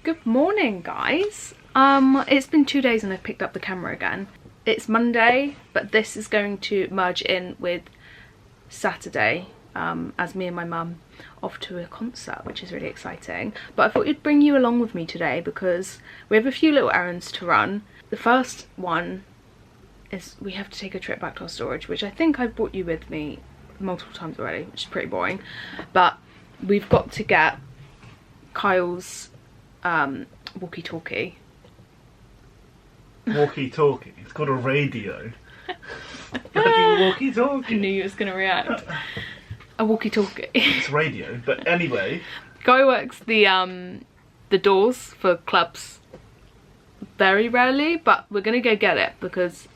Good morning, guys. It's been 2 days and I've picked up the camera again. It's Monday, but this is going to merge in with Saturday, as me and my mum off to a concert, which is really exciting. But I thought I'd bring you along with me today because we have a few little errands to run. The first one is we have to take a trip back to our storage, which I think I've brought you with me multiple times already, which is pretty boring. But we've got to get Kyle's walkie-talkie. Walkie-talkie? It's called a radio. Bloody walkie-talkie. I knew you was going to react. A walkie-talkie. It's radio, but anyway. Guy works the doors for clubs very rarely, but we're going to go get it because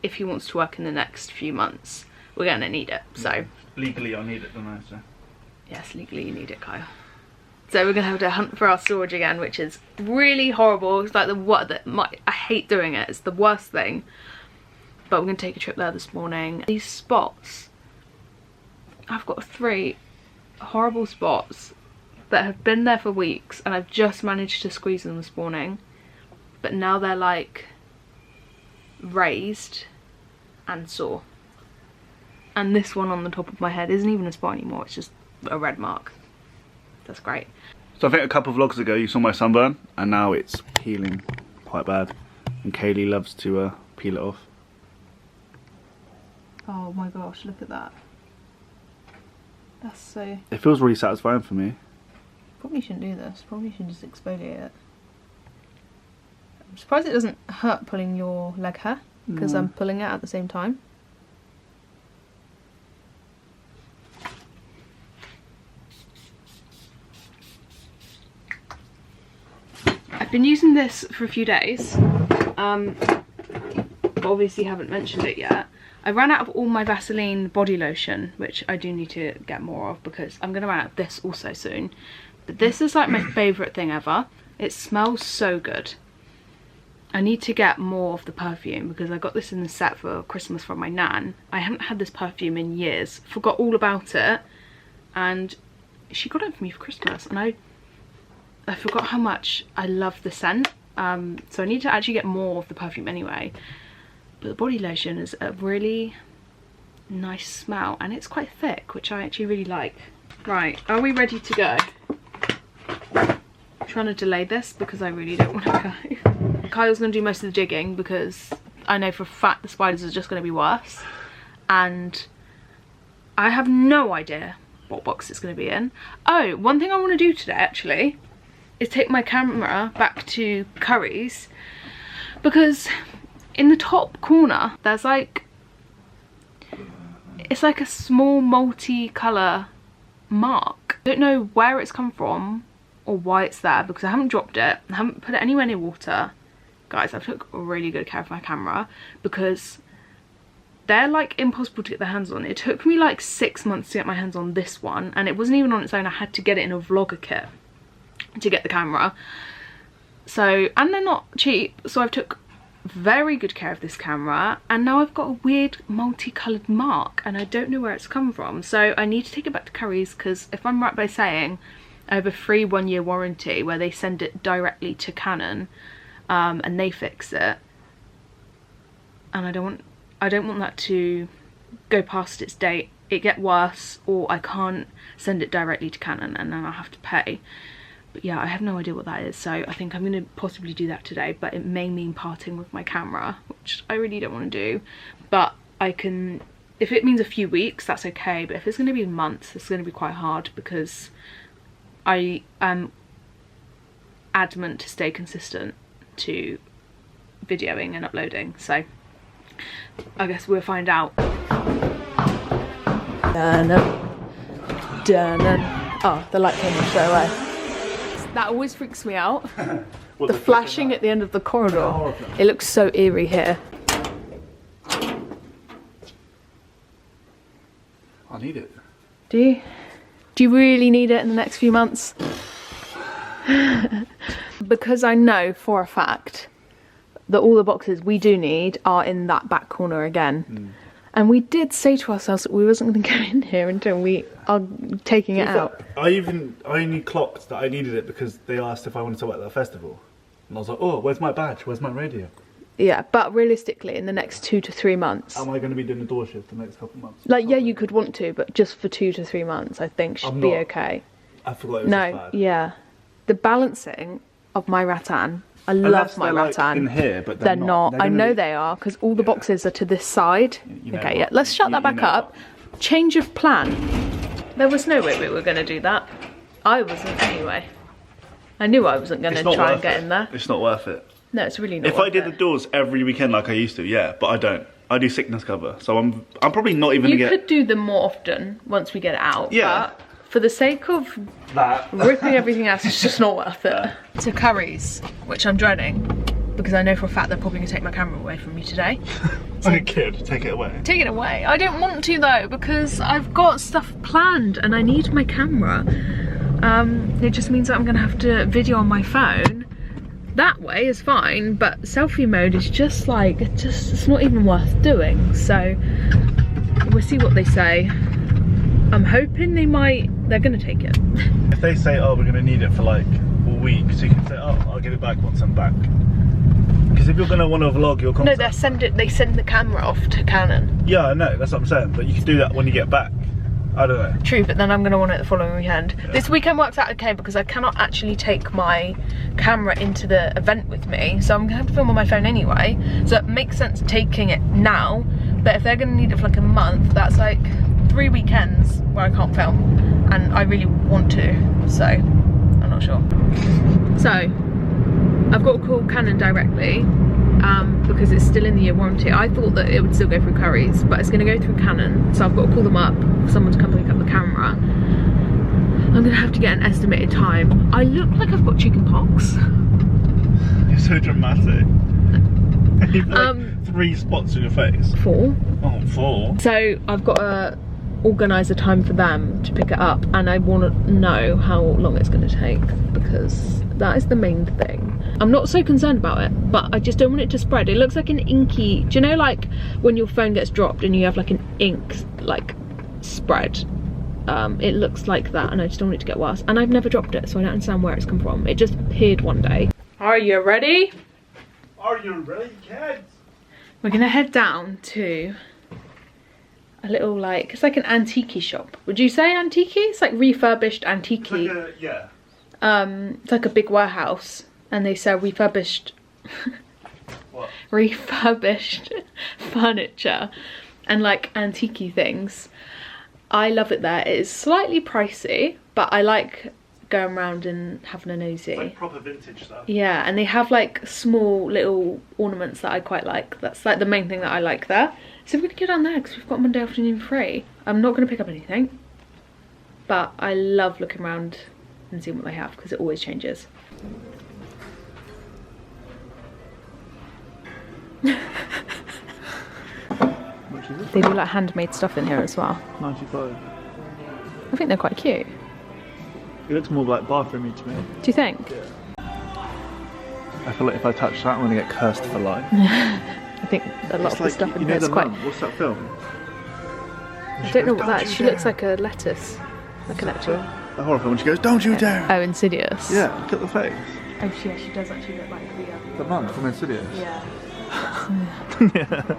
if he wants to work in the next few months, we're going to need it. So legally I need it, don't I? So. Yes, legally you need it, Kyle. So we're going to have to hunt for our storage again, which is really horrible. It's like I hate doing it. It's the worst thing. But we're going to take a trip there this morning. These spots, I've got 3 horrible spots that have been there for weeks and I've just managed to squeeze them this morning. But now they're like raised and sore. And this one on the top of my head isn't even a spot anymore. It's just a red mark. That's great. So I think a couple of vlogs ago you saw my sunburn and now it's peeling quite bad. And Kaylee loves to peel it off. Oh my gosh, look at that. That's so... It feels really satisfying for me. Probably shouldn't do this. Probably should just exfoliate it. I'm surprised it doesn't hurt pulling your leg hair because I'm pulling it at the same time. I've been using this for a few days, but obviously haven't mentioned it yet. I ran out of all my Vaseline body lotion, which I do need to get more of because I'm going to run out of this also soon. But this is like my favourite thing ever. It smells so good. I need to get more of the perfume because I got this in the set for Christmas from my nan. I haven't had this perfume in years. Forgot all about it. And she got it for me for Christmas. And I forgot how much I love the scent. So I need to actually get more of the perfume anyway. But the body lotion is a really nice smell. And it's quite thick, which I actually really like. Right, are we ready to go? I'm trying to delay this because I really don't want to go. Kyle's going to do most of the digging because I know for a fact the spiders are just going to be worse. And I have no idea what box it's going to be in. Oh, one thing I want to do today actually is take my camera back to Curry's because in the top corner there's like, it's like a small multi-colour mark. I don't know where it's come from or why it's there because I haven't dropped it. I haven't put it anywhere near water. Guys, I've took really good care of my camera because they're like impossible to get their hands on. It took me like 6 months to get my hands on this one and it wasn't even on its own. I had to get it in a vlogger kit to get the camera. So, and they're not cheap, so I've took very good care of this camera and now I've got a weird multicoloured mark and I don't know where it's come from. So I need to take it back to Curry's because if I'm right by saying I have a free 1-year warranty where they send it directly to Canon and they fix it, and I don't want that to go past its date, it get worse, or I can't send it directly to Canon and then I'll have to pay. But yeah, I have no idea what that is, so I think I'm going to possibly do that today, but it may mean parting with my camera, which I really don't want to do. But I can, if it means a few weeks, that's okay, but if it's going to be months, it's going to be quite hard because I am adamant to stay consistent to videoing and uploading, so I guess we'll find out. Oh, the light came on straight away. That always freaks me out. The flashing at the end of the corridor. It looks so eerie here. I need it. Do you? Do you really need it in the next few months? Because I know for a fact that all the boxes we do need are in that back corner again. And we did say to ourselves that we wasn't going to go in here until we are taking it out. I only clocked that I needed it because they asked if I wanted to work at the festival. And I was like, oh, where's my badge? Where's my radio? Yeah, but realistically, in the next 2 to 3 months... Am I going to be doing a door shift the next couple of months? Like, yeah, you could want to, but just for 2 to 3 months, I think should be okay. I forgot it was this bad. Yeah. The balancing of my rattan, I love my rattan. Like in here, but they're not. I know they are, because all the boxes are to this side. Okay, yeah, let's shut that back up. Change of plan. There was no way we were going to do that. I wasn't anyway. I knew I wasn't going to try and get in there. It's not worth it. No, it's really not. If I did the doors every weekend like I used to, yeah, but I don't. I do sickness cover, so I'm probably not even gonna get... You could do them more often once we get it out. Yeah. But for the sake of that ripping everything else, it's just not worth it. To Curry's, which I'm dreading, because I know for a fact they're probably gonna take my camera away from me today. Like a kid, take it away. Take it away. I don't want to though, because I've got stuff planned and I need my camera. It just means that I'm gonna have to video on my phone. That way is fine, but selfie mode is just like, it's not even worth doing. So we'll see what they say. I'm hoping they're gonna take it. If they say, oh, we're gonna need it for like a week, so you can say, oh, I'll give it back once I'm back. Because if you're gonna want to vlog your content... No, they send the camera off to Canon. Yeah, I know, that's what I'm saying, but you can do that when you get back. I don't know. True, but then I'm going to want it the following weekend. Yeah. This weekend works out okay because I cannot actually take my camera into the event with me, so I'm going to have to film on my phone anyway. So it makes sense taking it now, but if they're going to need it for like a month, that's like 3 weekends where I can't film, and I really want to, so I'm not sure. So, I've got to call Canon directly. Because it's still in the year warranty. I thought that it would still go through Curry's, but it's going to go through Canon, so I've got to call them up for someone to come pick up the camera. I'm going to have to get an estimated time. I look like I've got chicken pox. You're so dramatic. You've like 3 spots in your face. 4. Oh, 4. So I've got to organise a time for them to pick it up, and I want to know how long it's going to take, because that is the main thing. I'm not so concerned about it, but I just don't want it to spread. It looks like an inky, do you know like when your phone gets dropped and you have like an ink like spread? It looks like that, and I just don't want it to get worse. And I've never dropped it, so I don't understand where it's come from. It just appeared one day. Are you ready? Are you ready, kids? We're gonna head down to a little like, it's like an antique shop. Would you say antique? It's like refurbished antique. Like yeah. It's like a big warehouse, and they sell refurbished what? Refurbished furniture and like antique things. I love it there. It is slightly pricey, but I like going around and having a nosy. It's like proper vintage stuff. Yeah, and they have like small little ornaments that I quite like. That's like the main thing that I like there. So we're gonna go down there because we've got Monday afternoon free. I'm not gonna pick up anything, but I love looking around and seeing what they have because it always changes. They do like handmade stuff in here as well. 95. I think they're quite cute. It looks more like bathroomy to me. Do you think? Yeah. I feel like if I touch that, I'm gonna get cursed for life. I think a lot of the stuff in here is quite... What's that film? I don't know what that is. She looks like a lettuce. Like a lettuce. The horror film when she goes, "Don't you dare!" Oh, Insidious. Yeah, look at the face. Oh, yeah, she does actually look like the mum from Insidious. Yeah. Yeah.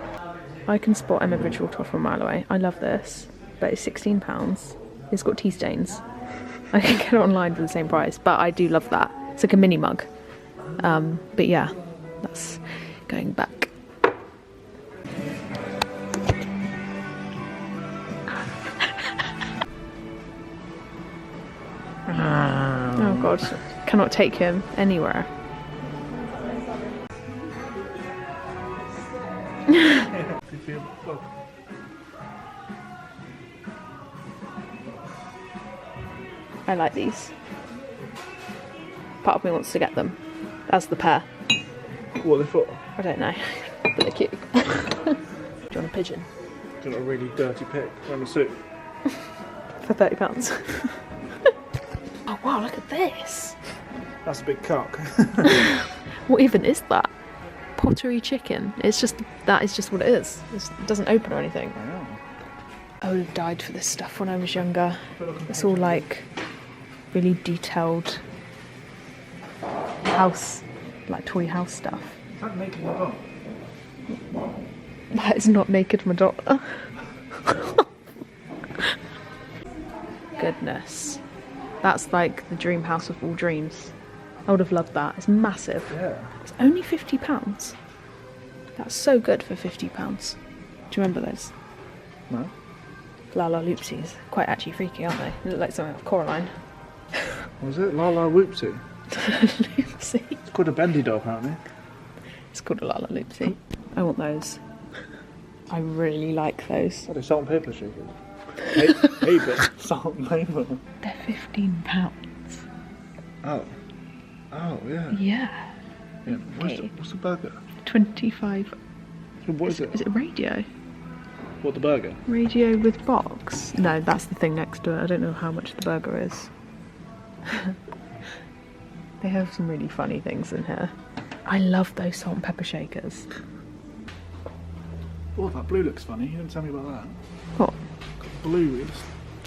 I can spot Emma Bridgewater from a mile away. I love this, but it's £16. It's got tea stains. I can get it online for the same price, but I do love that. It's like a mini mug. But yeah, that's going back. Oh god, cannot take him anywhere. I like these. Part of me wants to get them as the pair. What are they for? I don't know, but they're cute. Do you want a pigeon? Do you want a really dirty pig around the suit? For £30. Oh wow, look at this. That's a big cock. What even is that? Pottery chicken. It's just, that is just what it is. It doesn't open or anything. I know. I would have died for this stuff when I was younger. It's all like really detailed house, like toy house stuff. Is that Naked Madonna? That is not Naked Madonna. Goodness. That's like the dream house of all dreams. I would have loved that. It's massive. Yeah. It's only £50. That's so good for £50. Do you remember those? No. Lala Loopsies. Quite actually freaky, aren't they? They look like something off Coraline. Was it Lala Whoopsie? Loopsie. It's called a bendy doll, apparently. It's called a Lala Loopsie. I want those. I really like those. What are salt and pepper shakers? Hey, but salt and pepper. They're £15. Oh. Oh, yeah. Yeah. Yeah. What's the burger? 25. So what is it? Is it radio? What, the burger? Radio with box? No, that's the thing next to it. I don't know how much the burger is. They have some really funny things in here. I love those salt and pepper shakers. Oh, that blue looks funny. You didn't tell me about that. What? Blue.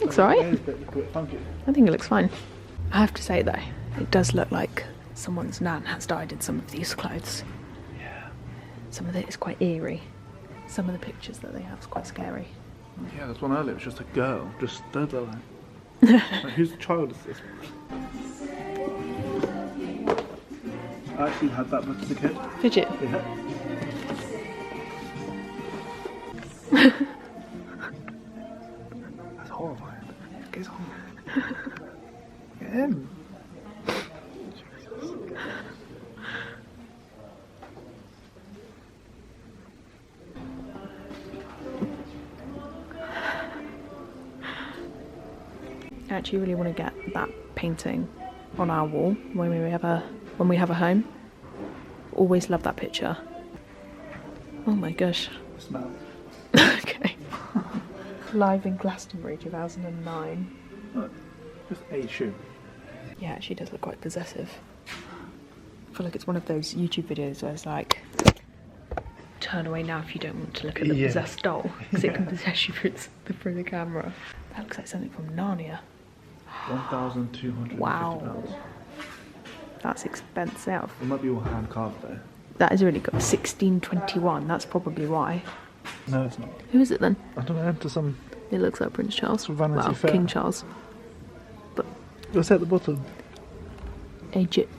Looks alright. Look a bit funky. I think it looks fine. I have to say though, it does look like someone's nan has dyed in some of these clothes. Yeah. Some of it is quite eerie. Some of the pictures that they have is quite scary. Yeah, there's one earlier. It was just a girl. Just stood there like, whose child is this? I actually had that book as a kid. Did you? Yeah. That's horrifying. Get on. Get in. I actually really want to get that painting on our wall when we have a home. Always love that picture. Oh my gosh. Smell. Okay. Live in Glastonbury 2009. Look, just a shoe. Yeah, it actually does look quite possessive. I feel like it's one of those YouTube videos where it's like, turn away now if you don't want to look at the possessed doll, because it can possess you through the camera. That looks like something from Narnia. £1,250. Wow. That's expensive. It might be all hand carved though. That is really good. 1621, that's probably why. No, it's not. Who is it then? I don't know, to some... It looks like Prince Charles. Some Vanity well, Fair. King Charles. But... What's at the bottom? Egypt.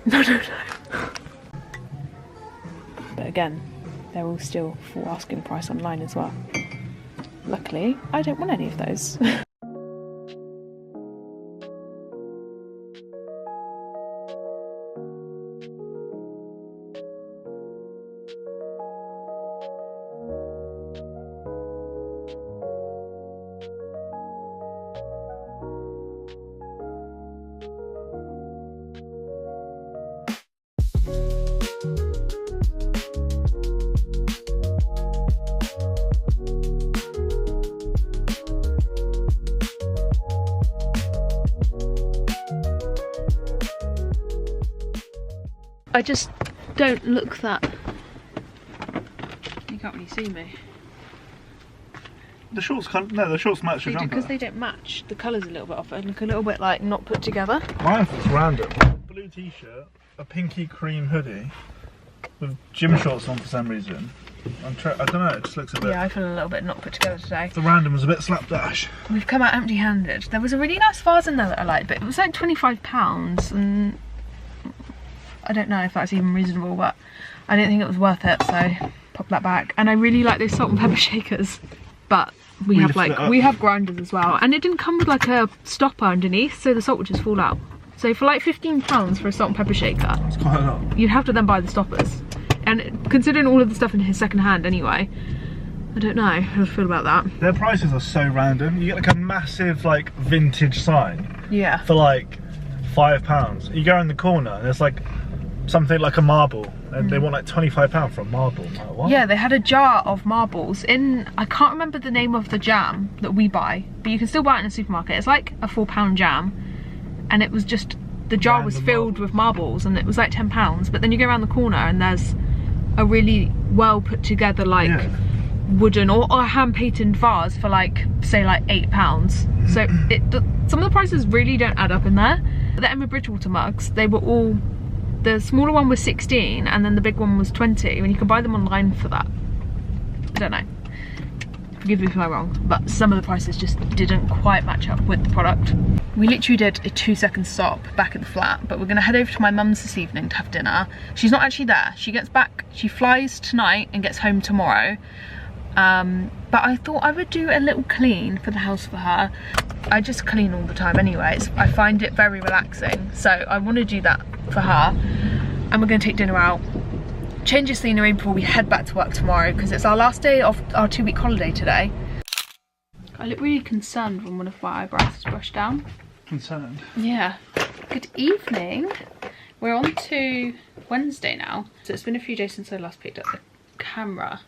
No. But again, they're all still full asking price online as well. Luckily, I don't want any of those. I just don't look that... You can't really see me. The shorts can't... No, the shorts match your jumper. Because they don't match. The colour's a little bit off. They look a little bit like not put together. Mine was random. Blue t-shirt, a pinky cream hoodie with gym shorts on for some reason. I don't know, it just looks a bit... Yeah, I feel a little bit not put together today. The random was a bit slapdash. We've come out empty-handed. There was a really nice vase in there that I liked, but it was like £25 and... I don't know if that's even reasonable, but I didn't think it was worth it, so pop that back. And I really like those salt and pepper shakers, but we have grinders as well, and it didn't come with like a stopper underneath, so the salt would just fall out. So for like £15 for a salt and pepper shaker, it's quite a lot. You'd have to then buy the stoppers. And considering all of the stuff in here second hand anyway, I don't know how to feel about that. Their prices are so random. You get like a massive like vintage sign. Yeah. For like £5. You go in the corner and there's like something like a marble, and they want like £25 for a marble. I'm like, what? Yeah, they had a jar of marbles in, I can't remember the name of the jam that we buy, but you can still buy it in a supermarket. It's like a £4 jam, and it was just, the jar was filled with marbles, and it was like £10. But then you go around the corner and there's a really well put together like wooden or a hand painted vase for like, say like £8. So some of the prices really don't add up in there. The Emma Bridgewater mugs, they were all, the smaller one was 16 and then the big one was 20, and you can buy them online for that. I don't know, forgive me if I'm wrong, but some of the prices just didn't quite match up with the product. We literally did a 2-second stop back at the flat, but we're gonna head over to my mum's this evening to have dinner. She's not actually there, she gets back, she flies tonight and gets home tomorrow. But I thought I would do a little clean for the house for her. I just clean all the time anyways. I find it very relaxing, so I want to do that for her. And we're going to take dinner out, change the scenery before we head back to work tomorrow, because it's our last day of our 2-week holiday today. I look really concerned when one of my eyebrows is brushed down. Concerned? Yeah. Good evening. We're on to Wednesday now. So it's been a few days since I last picked up the camera.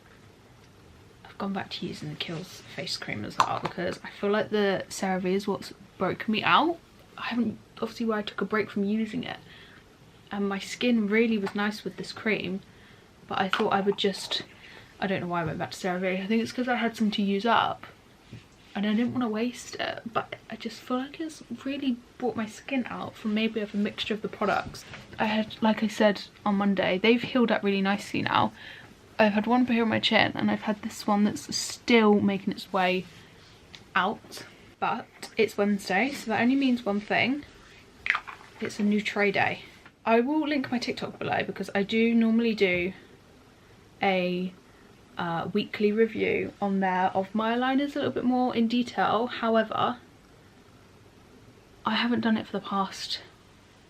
Gone back to using the Kiehl's face cream as well, because I feel like the CeraVe is what's broken me out. I haven't, obviously where I took a break from using it, and my skin really was nice with this cream, but I thought I would just, I don't know why I went back to CeraVe. I think it's because I had some to use up and I didn't want to waste it, but I just feel like it's really brought my skin out from maybe of a mixture of the products. I had, like I said on Monday, they've healed up really nicely now. I've had one here on my chin and I've had this one that's still making its way out, but it's Wednesday, so that only means one thing: it's a new tray day. I will link my TikTok below because I do normally do a weekly review on there of my aligners a little bit more in detail. However, I haven't done it for the past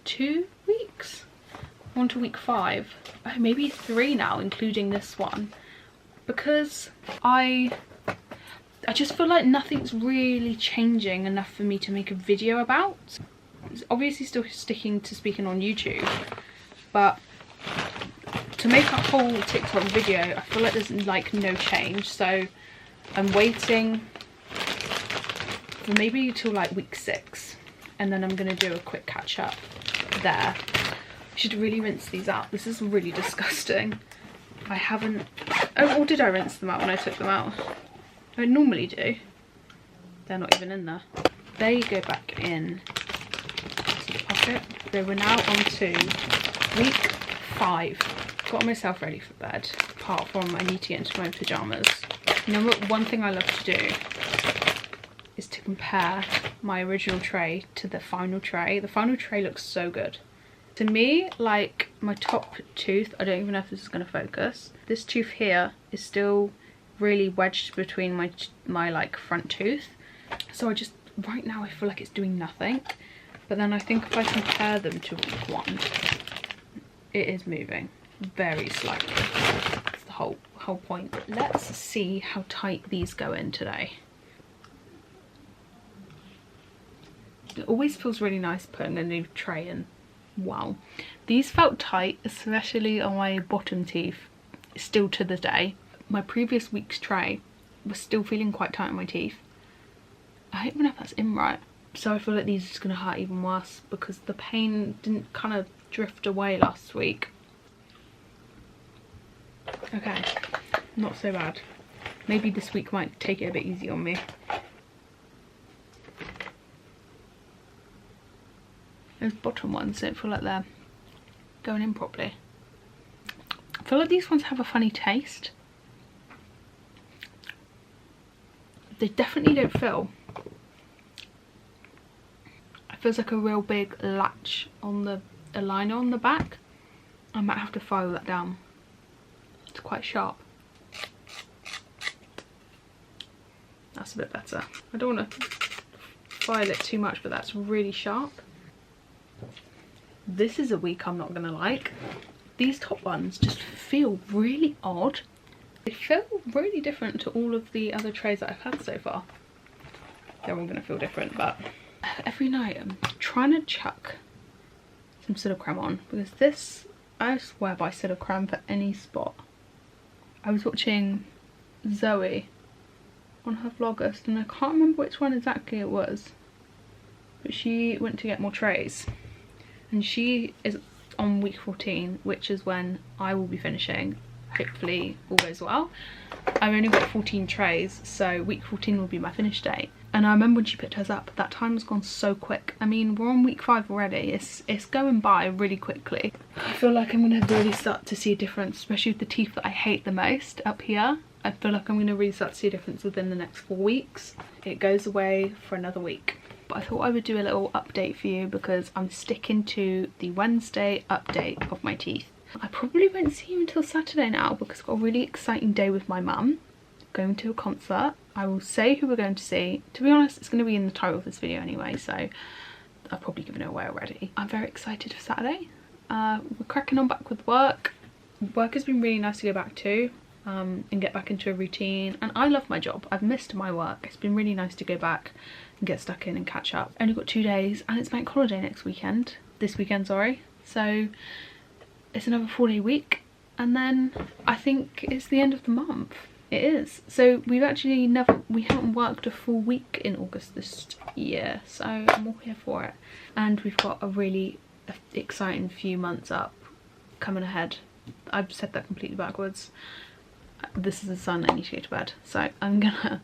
2 weeks. On to week 5, maybe 3 now, including this one, because I just feel like nothing's really changing enough for me to make a video about. It's obviously still sticking to speaking on YouTube, but to make a whole TikTok video, I feel like there's like no change, so I'm waiting for maybe till like week 6, and then I'm gonna do a quick catch up there. I should really rinse these out. This is really disgusting. I haven't... Oh, or did I rinse them out when I took them out? I normally do. They're not even in there. They go back in to the pocket. So we're now on to week 5. Got myself ready for bed, apart from I need to get into my pyjamas. You know what, one thing I love to do is to compare my original tray to the final tray. The final tray looks so good. To me, like my top tooth, I don't even know if this is going to focus. This tooth here is still really wedged between my like front tooth. So I just, right now I feel like it's doing nothing. But then I think if I compare them to week 1, it is moving very slightly. That's the whole point. Let's see how tight these go in today. It always feels really nice putting a new tray in. Wow, these felt tight, especially on my bottom teeth, still to this day. My previous week's tray was still feeling quite tight on my teeth. I don't even know if that's in right. So I feel like these are just going to hurt even worse because the pain didn't kind of drift away last week. Okay, not so bad. Maybe this week might take it a bit easy on me. Those bottom ones don't feel like they're going in properly. I feel like these ones have a funny taste. They definitely don't fill. It feels like a real big latch on the aligner on the back. I might have to file that down. It's quite sharp. That's a bit better. I don't want to file it too much, but that's really sharp. This is a week I'm not gonna like. These top ones just feel really odd. They feel really different to all of the other trays that I've had so far. They're all gonna feel different, but every night I'm trying to chuck some Pseudo-Creme on, because this, I swear by Pseudo-Creme for any spot. I was watching Zoe on her Vlogust and I can't remember which one exactly it was, but she went to get more trays. And she is on week 14, which is when I will be finishing hopefully all goes well. I've only got 14 trays, so week 14 will be my finish date. And I remember when she picked hers up, that time has gone so quick. I mean, we're on week 5 already. It's going by really quickly. I feel like I'm going to really start to see a difference, especially with the teeth that I hate the most up here. I feel like I'm going to really start to see a difference within the next 4 weeks. It goes away for another week. But I thought I would do a little update for you because I'm sticking to the Wednesday update of my teeth. I probably won't see you until Saturday now because I've got a really exciting day with my mum. Going to a concert. I will say who we're going to see. To be honest, it's going to be in the title of this video anyway, so I've probably given it away already. I'm very excited for Saturday. We're cracking on back with work. Work has been really nice to go back to and get back into a routine, and I love my job. I've missed my work. It's been really nice to go back and get stuck in and catch up. Only got 2 days and it's bank holiday next weekend. This weekend, sorry. So it's another 4-day week, and then I think it's the end of the month. It is. So we haven't worked a full week in August this year, so I'm all here for it. And we've got a really exciting few months up coming ahead. I've said that completely backwards. This is the sun, I need to go to bed. So I'm gonna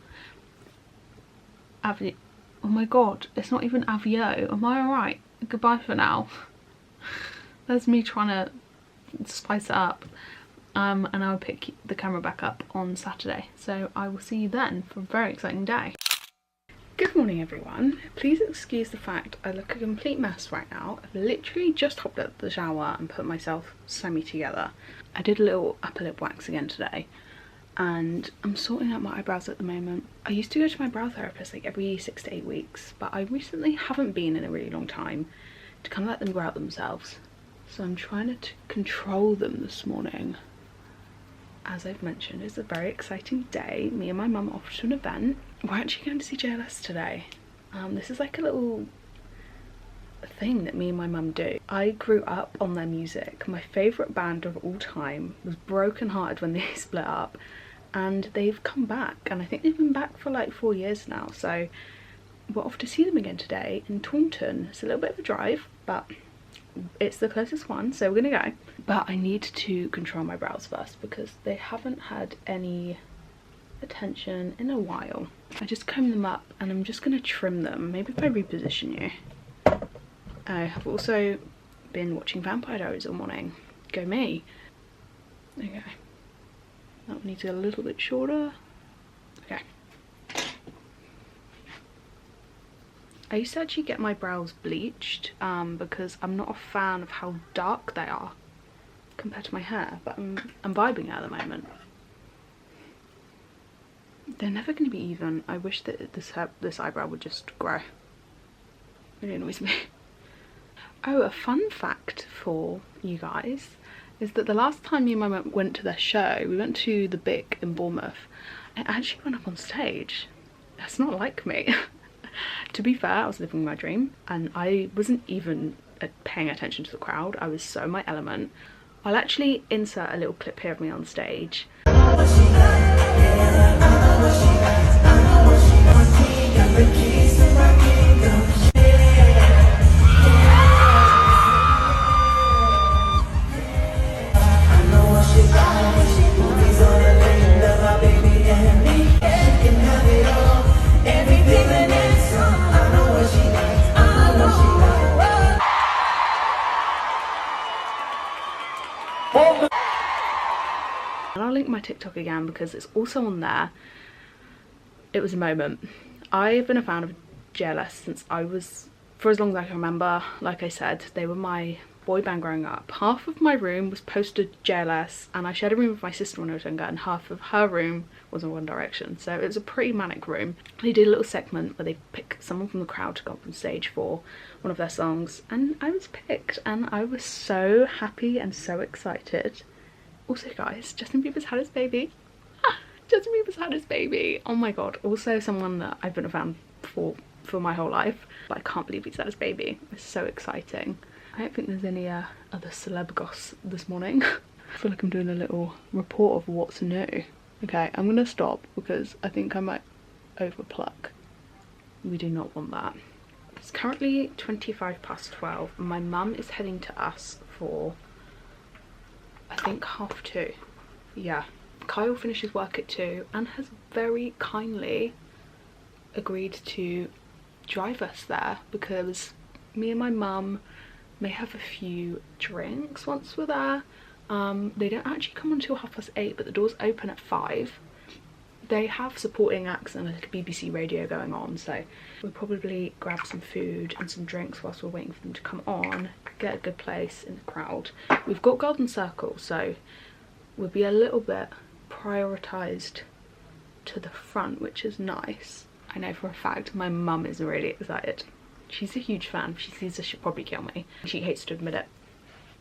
oh my god, it's not even avio. Am I alright? Goodbye for now. That's me trying to spice it up. And I'll pick the camera back up on Saturday, so I will see you then for a very exciting day. Good morning everyone. Please excuse the fact I look a complete mess right now. I've literally just hopped out of the shower and put myself semi together. I did a little upper lip wax again today and I'm sorting out my eyebrows at the moment. I used to go to my brow therapist like every 6 to 8 weeks, but I recently haven't been in a really long time to kind of let them grow out themselves. So I'm trying to control them this morning. As I've mentioned, it's a very exciting day. Me and my mum are off to an event. We're actually going to see JLS today. This is like a little thing that me and my mum do. I grew up on their music. My favourite band of all time was Broken Hearted when they split up, and they've come back, and I think they've been back for like 4 years now. So we're off to see them again today in Taunton. It's a little bit of a drive, but it's the closest one, so we're gonna go. But I need to control my brows first because they haven't had any attention in a while. I just comb them up and I'm just gonna trim them. Maybe if I reposition you. I have also been watching Vampire Diaries all morning. Go me. Okay, that one needs to get a little bit shorter. Okay. I used to actually get my brows bleached because I'm not a fan of how dark they are compared to my hair, but I'm vibing at the moment. They're never going to be even. I wish that this eyebrow would just grow. It really annoys me. Oh, a fun fact for you guys is that the last time me and my mum went to their show, we went to the Bic in Bournemouth. I actually went up on stage. That's not like me. To be fair, I was living my dream and I wasn't even paying attention to the crowd. I was so in my element. I'll actually insert a little clip here of me on stage. And I'll link my TikTok again because it's also on there. It was a moment. I've been a fan of JLS since I was, for as long as I can remember. Like I said, they were my boy band growing up. Half of my room was posted JLS, and I shared a room with my sister when I was younger, and half of her room was in One Direction. So it was a pretty manic room. They did a little segment where they picked someone from the crowd to go up on stage for one of their songs, and I was picked, and I was so happy and so excited. Also guys, Justin Bieber's had his baby. Justin Bieber's had his baby. Oh my god. Also someone that I've been a fan for my whole life, but I can't believe he's had his baby. It's so exciting. I don't think there's any other celeb goss this morning. I feel like I'm doing a little report of what's new. Okay, I'm gonna stop because I think I might overpluck. We do not want that. It's currently 12:25 and my mum is heading to us for, I think, 2:30. yeah, Kyle finishes work at 2 and has very kindly agreed to drive us there, because me and my mum may have a few drinks once we're there. They don't actually come until 8:30, but the doors open at 5. They have supporting acts and like a BBC radio going on, so we'll probably grab some food and some drinks whilst we're waiting for them to come on, get a good place in the crowd. We've got Golden Circle, so we'll be a little bit prioritised to the front, which is nice. I know for a fact my mum is really excited. She's a huge fan. If she sees this, she'll probably kill me. She hates to admit it,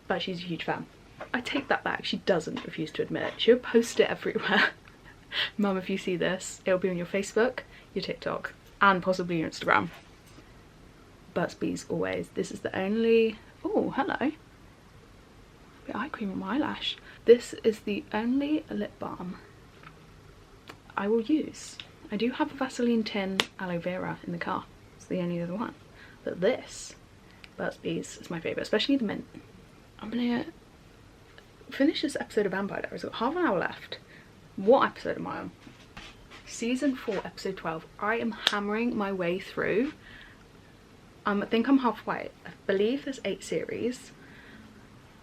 but she's a huge fan. I take that back, she doesn't refuse to admit it. She'll post it everywhere. Mum, if you see this, it'll be on your Facebook, your TikTok, and possibly your Instagram. Burt's Bees always. This is the only... Oh, hello. A bit of eye cream on my eyelash. This is the only lip balm I will use. I do have a Vaseline tin aloe vera in the car. It's the only other one. But this, Burt's Bees, is my favourite, especially the mint. I'm gonna finish this episode of Vampire Diaries. I've got half an hour left. What episode am I on? Season 4, episode 12. I am hammering my way through. I think I'm halfway. I believe there's 8 series.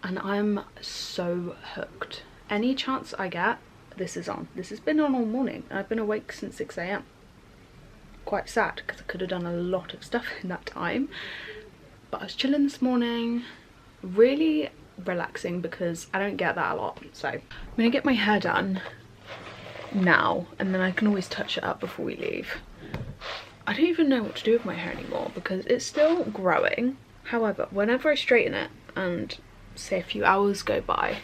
And I'm so hooked. Any chance I get, this is on. This has been on all morning. I've been awake since 6 AM. Quite sad, because I could have done a lot of stuff in that time. But I was chilling this morning. Really relaxing, because I don't get that a lot. So I'm gonna get my hair done now, and then I can always touch it up before we leave. I don't even know what to do with my hair anymore, because it's still growing. However, whenever I straighten it and say a few hours go by,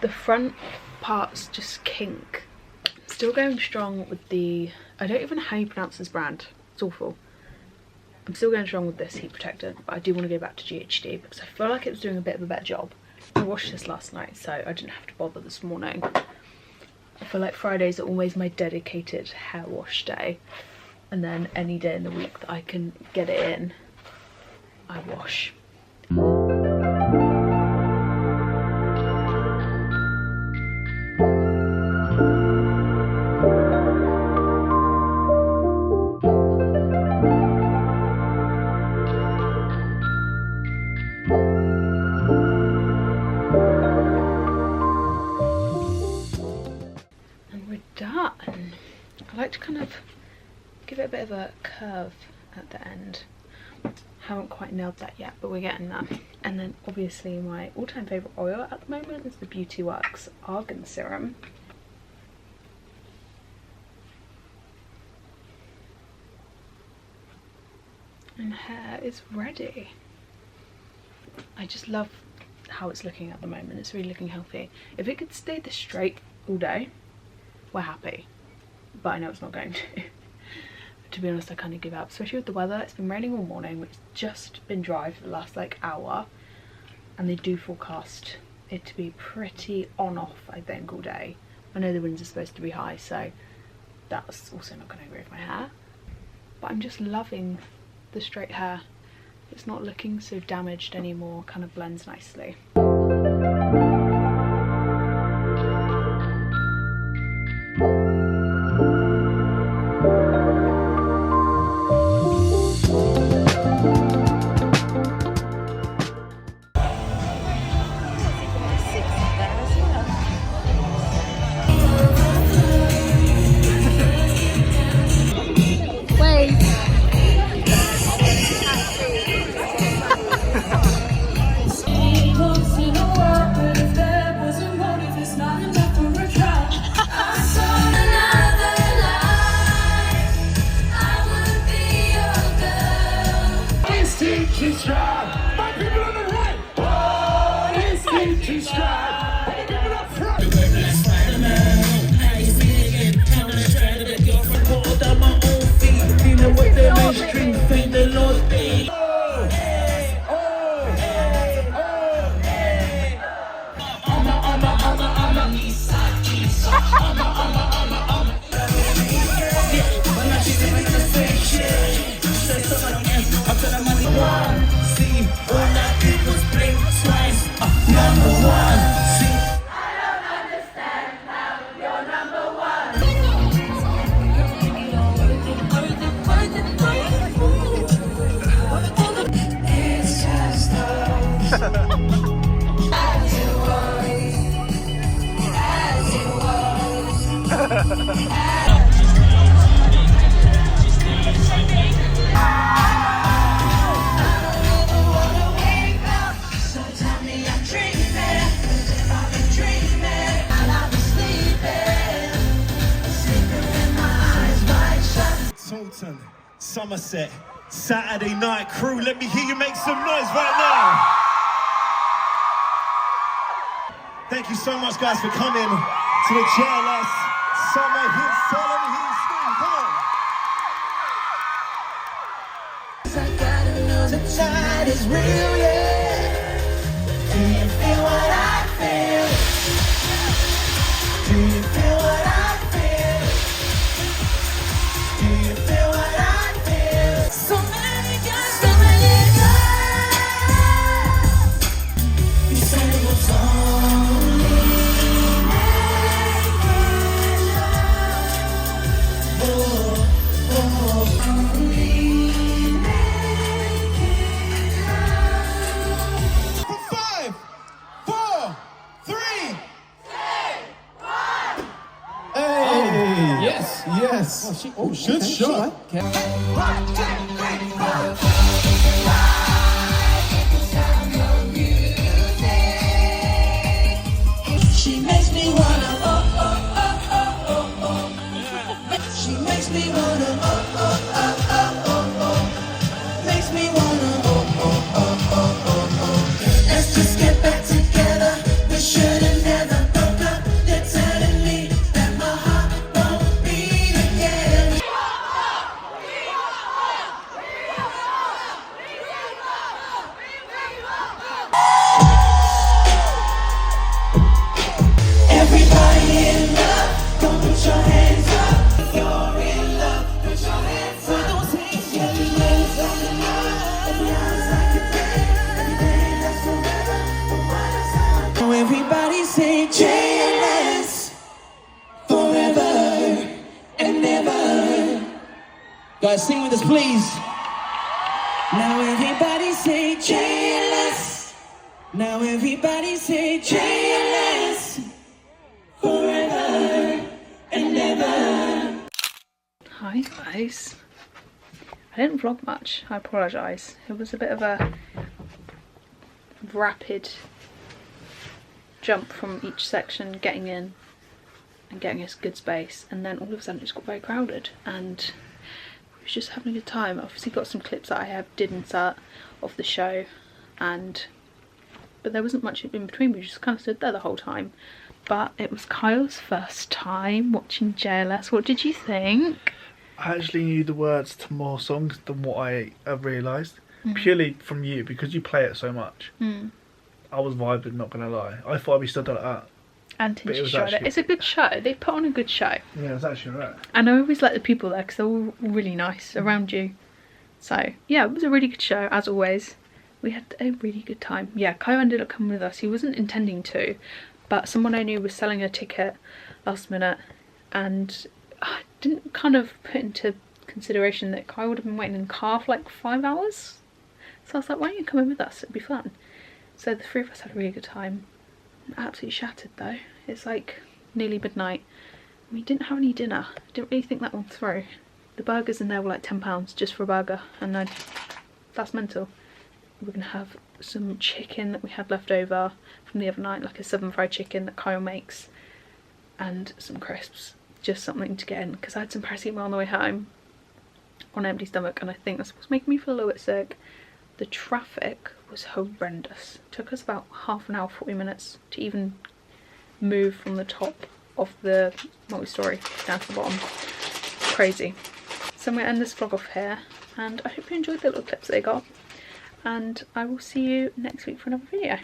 the front parts just kink. Still going strong with the, I don't even know how you pronounce this brand, it's awful. I'm still going strong with this heat protector, but I do want to go back to GHD because I feel like it was doing a bit of a better job. I washed this last night, so I didn't have to bother this morning. I feel like Fridays are always my dedicated hair wash day, and then any day in the week that I can get it in, I wash. I like to kind of give it a bit of a curve at the end. Haven't quite nailed that yet, but we're getting that. And then obviously my all-time favourite oil at the moment is the Beauty Works Argan Serum. And hair is ready. I just love how it's looking at the moment. It's really looking healthy. If it could stay this straight all day, we're happy. But I know it's not going to. To be honest, I kind of give up, especially with the weather. It's been raining all morning, which has just been dry for the last like hour, and they do forecast it to be pretty on off, I think, all day. I know the winds are supposed to be high, so that's also not going to agree with my hair, but I'm just loving the straight hair. It's not looking so damaged anymore, kind of blends nicely. See, all that did was blink twice. Number one. Taunton, Somerset, Saturday night crew. Let me hear you make some noise right now. Thank you so much, guys, for coming to the JLS Summer Hits. Tell them to scream. Come on. I gotta know the tide is real, yeah. Do you feel what I feel? Do you feel what I feel? Do you feel what I feel? So many guys, you said it was only making love. Oh, oh, only making love. For 5, 4, 3. Hey! Yes, yes. Oh, good shot. Okay. 1, 2, 3, 4. She makes me wanna She makes me wanna Makes me wanna Let's just get back together. We should have never broke up. They're telling me that my heart won't beat again. Everybody in love, don't put your hands up. If you're in love, put your hands up. Put those hands together. Everybody say JLS forever and never. Guys, sing with us, please. Now everybody say JLS. Now everybody say JLS forever and never. Hi guys. I didn't vlog much, I apologise. It was a bit of a rapid jump from each section, getting in and getting us good space, and then all of a sudden it just got very crowded and we was just having a good time. I've obviously got some clips that I did insert of the show, but there wasn't much in between. We just kind of stood there the whole time. But it was Kyle's first time watching JLS. What did you think? I actually knew the words to more songs than what I realised. Purely from you, because you play it so much. I was vibing, not gonna lie. I thought I'd be stood like that. Until you showed it. It's a good show. They put on a good show. Yeah, it's actually right. And I always like the people there because they're all really nice around you. So yeah, it was a really good show as always. We had a really good time. Yeah, Kyle ended up coming with us. He wasn't intending to, but someone I knew was selling a ticket last minute, and I didn't kind of put into consideration that Kyle would have been waiting in the car for like 5 hours. So I was like, why don't you come in with us? It'd be fun. So the three of us had a really good time. I'm absolutely shattered though. It's like nearly midnight. We didn't have any dinner. Didn't really think that one through. The burgers in there were like £10 just for a burger, and that's mental. We're gonna have some chicken that we had left over from the other night, like a southern fried chicken that Kyle makes, and some crisps. Just something to get in, because I had some paracetamol on the way home on an empty stomach, and I think that's what's making me feel a little bit sick. The traffic was horrendous. It took us about half an hour, 40 minutes to even move from the top of the multi-story down to the bottom. Crazy. So I'm going to end this vlog off here, and I hope you enjoyed the little clips that I got, and I will see you next week for another video.